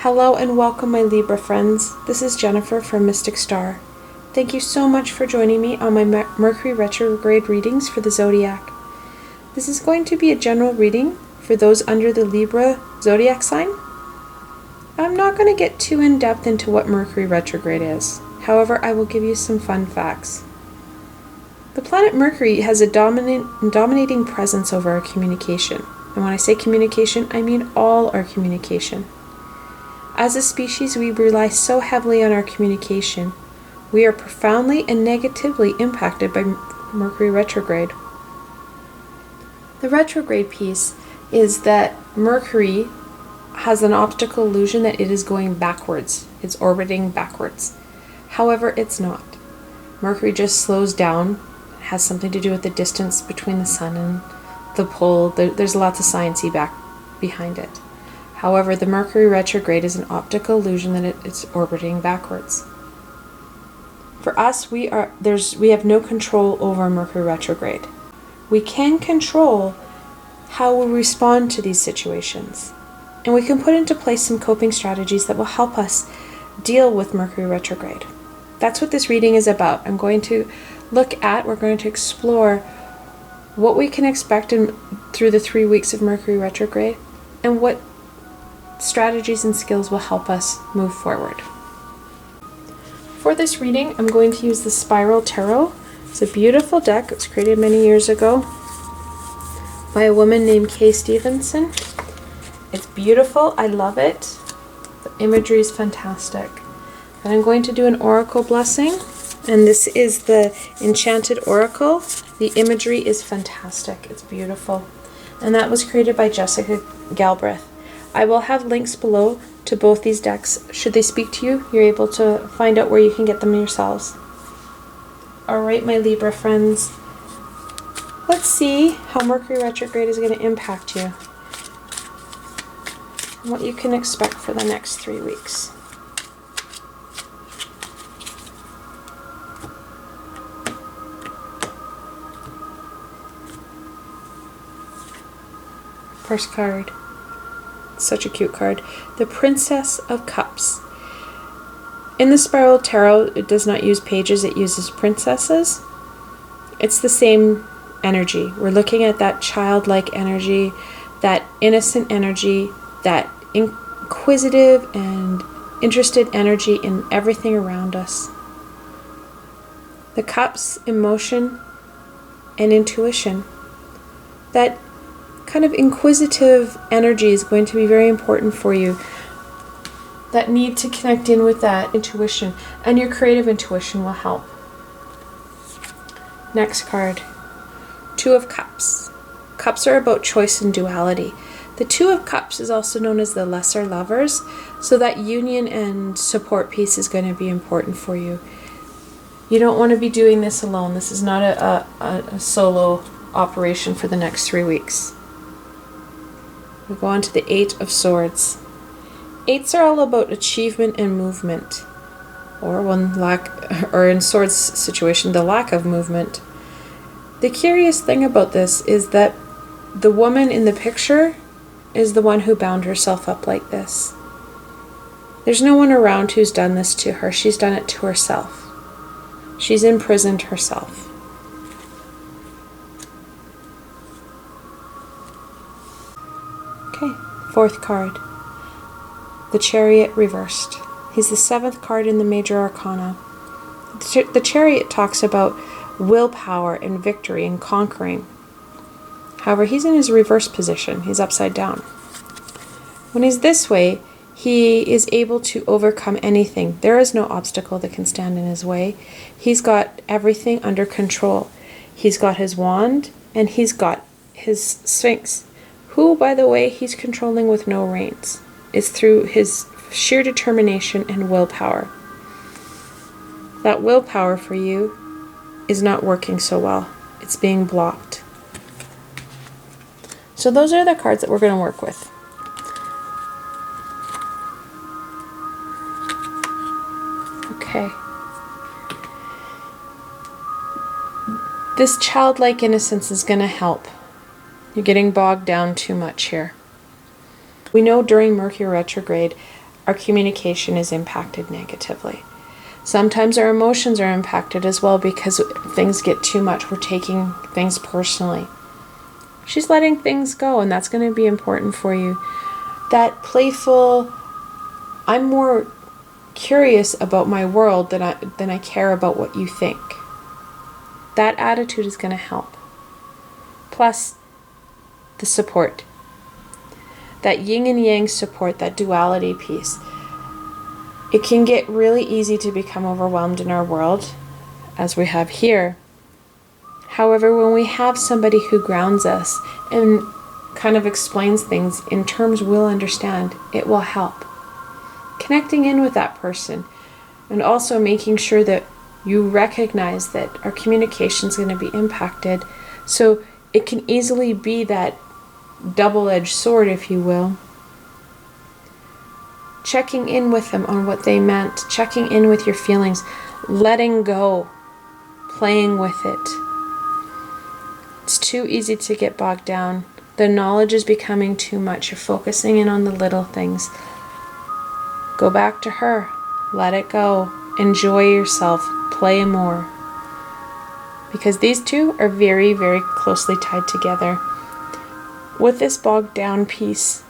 Hello and welcome, my Libra friends. This is Jennifer from Mystic Star. Thank you so much for joining me on my Mercury Retrograde readings for the Zodiac. This is going to be a general reading for those under the Libra Zodiac sign. I'm not going to get too in-depth into what Mercury Retrograde is. However, I will give you some fun facts. The planet Mercury has a dominating presence over our communication. And when I say communication, I mean all our communication. As a species, we rely so heavily on our communication. We are profoundly and negatively impacted by Mercury retrograde. The retrograde piece is that Mercury has an optical illusion that it is going backwards. It's orbiting backwards. However, it's not. Mercury just slows down. It has something to do with the distance between the sun and the pole. There's lots of sciencey behind it. However, the Mercury retrograde is an optical illusion that it's orbiting backwards. For us, we have no control over Mercury retrograde. We can control how we respond to these situations. And we can put into place some coping strategies that will help us deal with Mercury retrograde. That's what this reading is about. we're going to explore what we can expect through the 3 weeks of Mercury retrograde and what strategies and skills will help us move forward. For this reading, I'm going to use the Spiral Tarot. It's a beautiful deck. It was created many years ago by a woman named Kay Stevenson. It's beautiful. I love it. The imagery is fantastic. And I'm going to do an oracle blessing. And this is the Enchanted Oracle. The imagery is fantastic. It's beautiful. And that was created by Jessica Galbraith. I will have links below to both these decks. Should they speak to you, you're able to find out where you can get them yourselves. Alright, my Libra friends. Let's see how Mercury retrograde is going to impact you. And what you can expect for the next 3 weeks. First card. Such a cute card. The Princess of Cups. In the Spiral Tarot, it does not use pages, it uses princesses. It's the same energy. We're looking at that childlike energy, that innocent energy, that inquisitive and interested energy in everything around us. The cups, emotion and intuition. That kind of inquisitive energy is going to be very important for you. That need to connect in with that intuition, and your creative intuition will help. Next card, Two of Cups. Cups are about choice and duality. The Two of Cups is also known as the Lesser Lovers, so that union and support piece is going to be important for you. You don't want to be doing this alone. This is not a solo operation for the next 3 weeks. We go on to the Eight of Swords. Eights are all about achievement and movement, or in Swords situation, the lack of movement. The curious thing about this is that the woman in the picture is the one who bound herself up like this. There's no one around who's done this to her. She's done it to herself. She's imprisoned herself. Okay, fourth card. The Chariot reversed. He's the 7th card in the Major Arcana. The Chariot talks about willpower and victory and conquering. However, he's in his reverse position. He's upside down. When he's this way, he is able to overcome anything. There is no obstacle that can stand in his way. He's got everything under control. He's got his wand and he's got his Sphinx, who, by the way, he's controlling with no reins. It's through his sheer determination and willpower. That willpower for you is not working so well. It's being blocked. So those are the cards that we're going to work with. Okay. This childlike innocence is going to help. You're getting bogged down too much here. We know during Mercury retrograde, our communication is impacted negatively. Sometimes our emotions are impacted as well because things get too much. We're taking things personally. She's letting things go, and that's going to be important for you. That playful, I'm more curious about my world than I care about what you think. That attitude is going to help. Plus, the support. That yin and yang support, that duality piece. It can get really easy to become overwhelmed in our world, as we have here. However, when we have somebody who grounds us and kind of explains things in terms we'll understand, it will help. Connecting in with that person, and also making sure that you recognize that our communication is going to be impacted. So it can easily be that double-edged sword, if you will. Checking in with them on what they meant, checking in with your feelings, letting go, playing with it. It's too easy to get bogged down. The knowledge is becoming too much. You're focusing in on the little things. Go back to her. Let it go. Enjoy yourself. Play more. Because these two are very, very closely tied together. With this bogged down piece,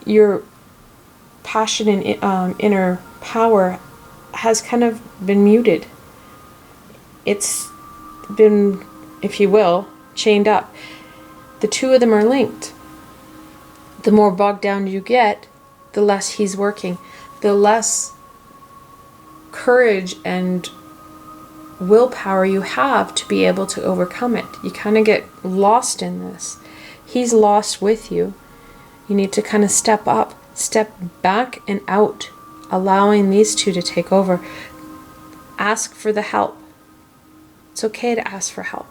your passion and inner power has kind of been muted. It's been, if you will, chained up. The two of them are linked. The more bogged down you get, the less he's working, the less courage and willpower you have to be able to overcome it. You kind of get lost in this. He's lost with you. You need to kind of step up, step back and out, allowing these two to take over. Ask for the help. It's okay to ask for help.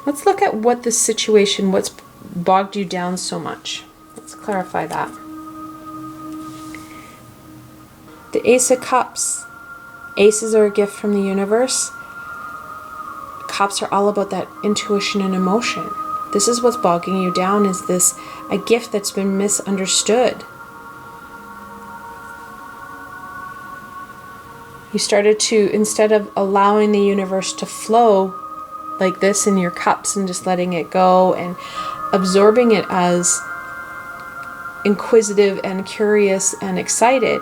Let's look at what this situation, what's bogged you down so much. Let's clarify that. The Ace of Cups. Aces are a gift from the universe. Cups are all about that intuition and emotion. This is what's bogging you down, is this a gift that's been misunderstood. You started to, instead of allowing the universe to flow like this in your cups and just letting it go and absorbing it as inquisitive and curious and excited,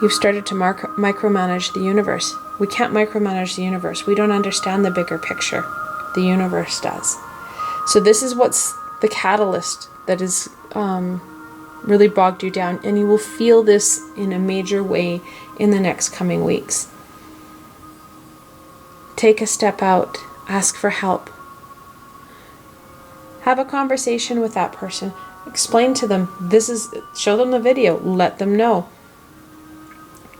you've started to micromanage the universe. We can't micromanage the universe. We don't understand the bigger picture. The universe does. So this is what's the catalyst that is really bogged you down. And you will feel this in a major way in the next coming weeks. Take a step out. Ask for help. Have a conversation with that person. Explain to them. Show them the video. Let them know.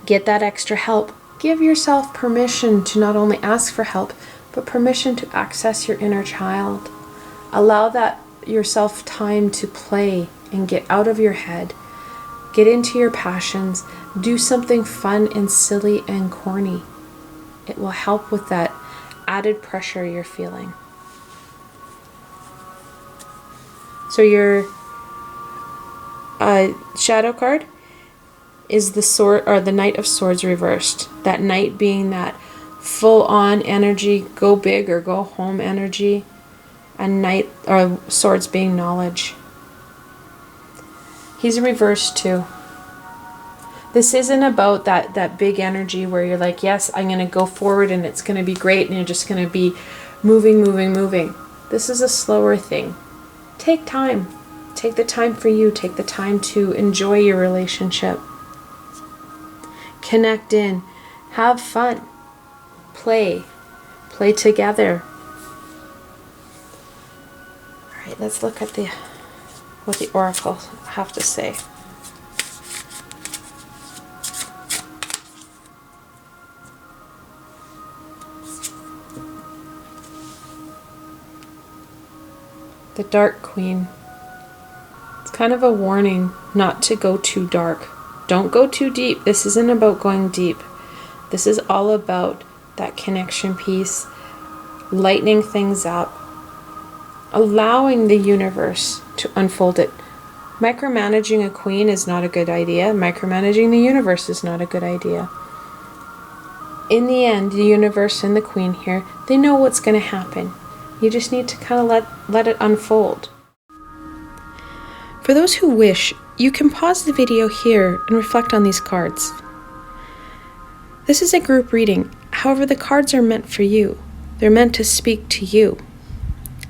Get that extra help. Give yourself permission to not only ask for help, but permission to access your inner child. Allow that yourself time to play and get out of your head. Get into your passions. Do something fun and silly and corny. It will help with that added pressure you're feeling. So your shadow card is the sword, or the Knight of Swords reversed. That knight being that full-on energy, go big or go home energy, and knight or swords being knowledge. He's reversed too. This isn't about that big energy where you're like, yes, I'm going to go forward and it's going to be great and you're just going to be moving. This is a slower thing. Take time. Take the time for you. Take the time to enjoy your relationship. Connect in. Have fun. Play together. All right, let's look at what the Oracle have to say. The Dark Queen. It's kind of a warning not to go too dark. Don't go too deep. This isn't about going deep. This is all about that connection piece, lightening things up, allowing the universe to unfold it. Micromanaging a queen is not a good idea. Micromanaging the universe is not a good idea. In the end, the universe and the queen here, they know what's going to happen. You just need to kind of let it unfold. For those who wish, you can pause the video here and reflect on these cards. This is a group reading. However, the cards are meant for you. They're meant to speak to you.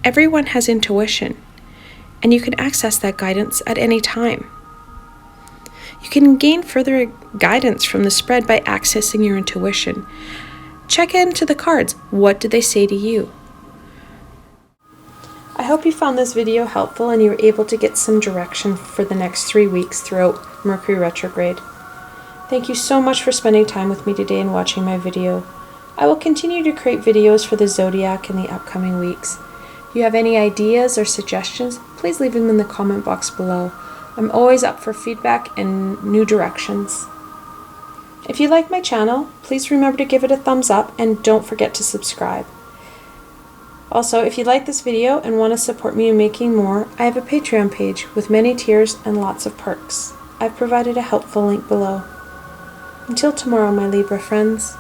Everyone has intuition, and you can access that guidance at any time. You can gain further guidance from the spread by accessing your intuition. Check into the cards. What did they say to you? I hope you found this video helpful and you were able to get some direction for the next 3 weeks throughout Mercury Retrograde. Thank you so much for spending time with me today and watching my video. I will continue to create videos for the zodiac in the upcoming weeks. If you have any ideas or suggestions, please leave them in the comment box below. I'm always up for feedback and new directions. If you like my channel, please remember to give it a thumbs up and don't forget to subscribe. Also, if you like this video and want to support me in making more, I have a Patreon page with many tiers and lots of perks. I've provided a helpful link below. Until tomorrow, my Libra friends.